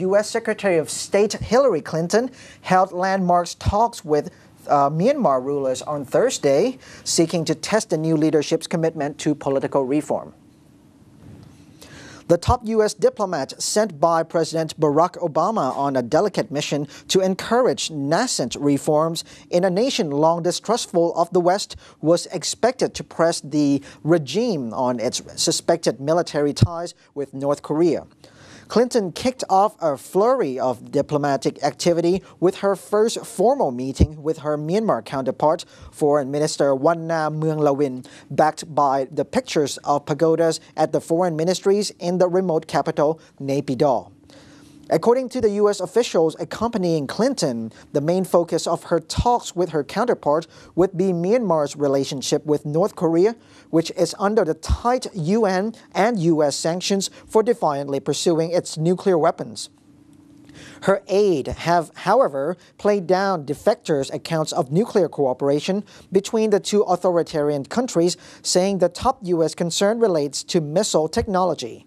U.S. Secretary of State Hillary Clinton held landmark talks with Myanmar rulers on Thursday, seeking to test the new leadership's commitment to political reform. The top U.S. diplomat sent by President Barack Obama on a delicate mission to encourage nascent reforms in a nation long distrustful of the West was expected to press the regime on its suspected military ties with North Korea. Clinton kicked off a flurry of diplomatic activity with her first formal meeting with her Myanmar counterpart, Foreign Minister Wanna Myunglawin, backed by the pictures of pagodas at the foreign ministries in the remote capital, Naypyidaw. According to the U.S. officials accompanying Clinton, the main focus of her talks with her counterpart would be Myanmar's relationship with North Korea, which is under the tight UN and U.S. sanctions for defiantly pursuing its nuclear weapons. Her aide have, however, played down defectors' accounts of nuclear cooperation between the two authoritarian countries, saying the top U.S. concern relates to missile technology.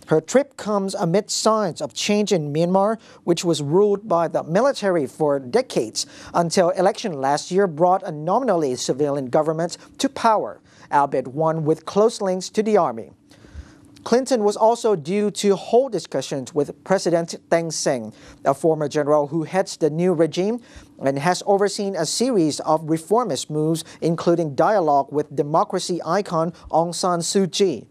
Her trip comes amid signs of change in Myanmar, which was ruled by the military for decades until election last year brought a nominally civilian government to power, albeit one with close links to the army. Clinton was also due to hold discussions with President Thein Sein, a former general who heads the new regime and has overseen a series of reformist moves, including dialogue with democracy icon Aung San Suu Kyi.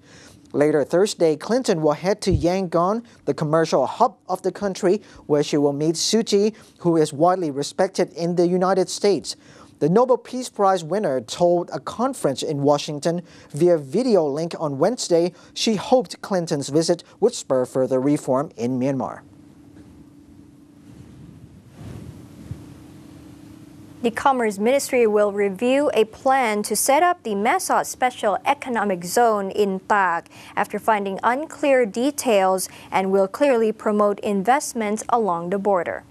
Later Thursday, Clinton will head to Yangon, the commercial hub of the country, where she will meet Suu Kyi, who is widely respected in the United States. The Nobel Peace Prize winner told a conference in Washington via video link on Wednesday she hoped Clinton's visit would spur further reform in Myanmar. The Commerce Ministry will review a plan to set up the Masot Special Economic Zone in Tak after finding unclear details and will clearly promote investments along the border.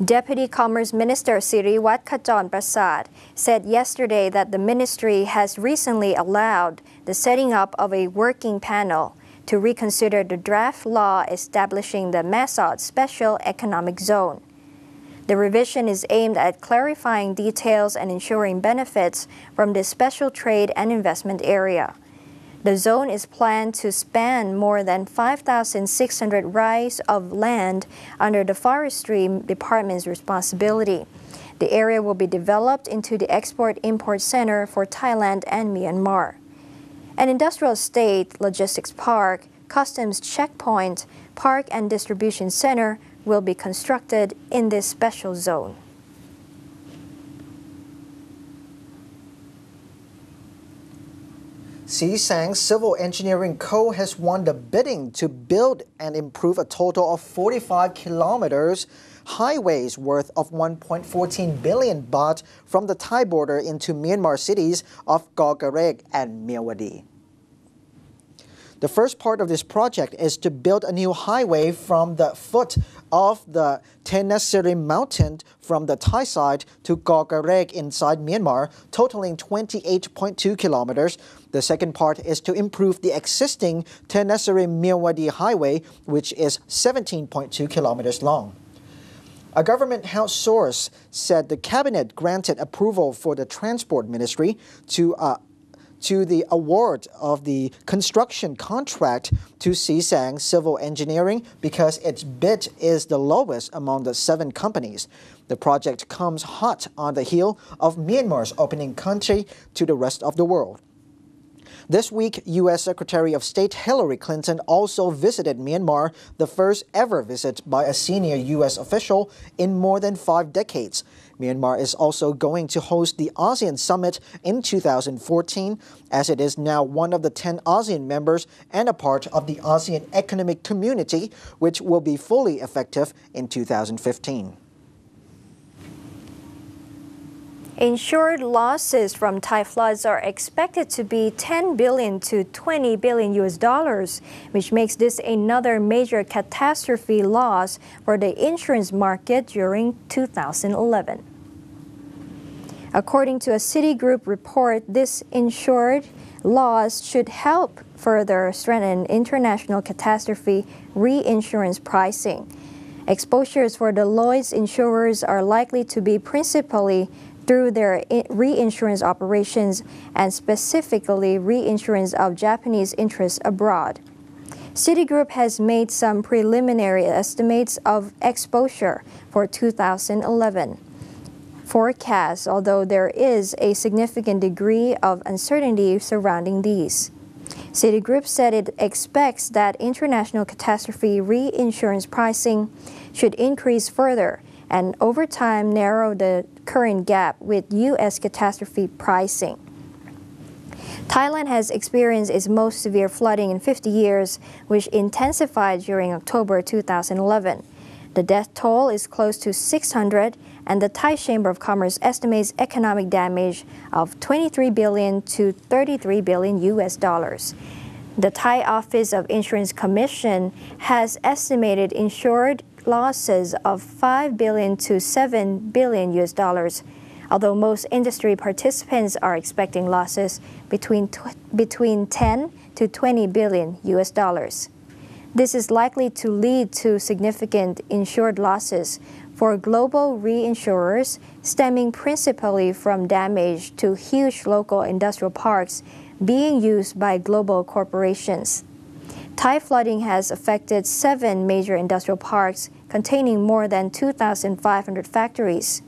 Deputy Commerce Minister Siriwath Khajon Prasad said yesterday that the ministry has recently allowed the setting up of a working panel to reconsider the draft law establishing the Masot Special Economic Zone. The revision is aimed at clarifying details and ensuring benefits from this special trade and investment area. The zone is planned to span more than 5,600 rais of land under the Forestry Department's responsibility. The area will be developed into the Export-Import Center for Thailand and Myanmar. An industrial estate, logistics park, customs checkpoint, park and distribution center will be constructed in this special zone. Asean Civil Engineering Co. has won the bidding to build and improve a total of 45 kilometers highways worth of 1.14 billion baht from the Thai border into Myanmar cities of Gorgarek and Myawaddy. The first part of this project is to build a new highway from the foot of the Tenasserim mountain from the Thai side to Gorgarek inside Myanmar, totaling 28.2 kilometers. The second part is to improve the existing Tenasserim-Myawaddy highway, which is 17.2 kilometers long. A government house source said the cabinet granted approval for the Transport Ministry to the award of the construction contract to Asean Civil Engineering because its bid is the lowest among the 7 companies. The project comes hot on the heel of Myanmar's opening country to the rest of the world. This week, U.S. Secretary of State Hillary Clinton also visited Myanmar, the first ever visit by a senior U.S. official in more than 5 decades. Myanmar is also going to host the ASEAN Summit in 2014, as it is now one of the 10 ASEAN members and a part of the ASEAN Economic Community, which will be fully effective in 2015. Insured losses from Thai floods are expected to be 10 billion to 20 billion US dollars, which makes this another major catastrophe loss for the insurance market during 2011. According to a Citigroup report, this insured laws should help further strengthen international catastrophe reinsurance pricing. Exposures for the Lloyd's insurers are likely to be principally through their reinsurance operations and specifically reinsurance of Japanese interests abroad. Citigroup has made some preliminary estimates of exposure for 2011 forecasts, although there is a significant degree of uncertainty surrounding these. Citigroup said it expects that international catastrophe reinsurance pricing should increase further and over time narrow the current gap with U.S. catastrophe pricing. Thailand has experienced its most severe flooding in 50 years, which intensified during October 2011. The death toll is close to 600, and the Thai Chamber of Commerce estimates economic damage of 23 billion to 33 billion US dollars. The Thai Office of Insurance Commission has estimated insured losses of 5 billion to 7 billion US dollars, although most industry participants are expecting losses between 10 to 20 billion US dollars. This is likely to lead to significant insured losses for global reinsurers, stemming principally from damage to huge local industrial parks being used by global corporations. Thai flooding has affected 7 major industrial parks containing more than 2,500 factories.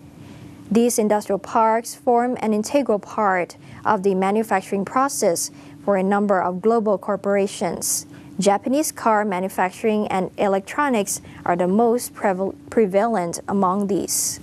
These industrial parks form an integral part of the manufacturing process for a number of global corporations. Japanese car manufacturing and electronics are the most prevalent among these.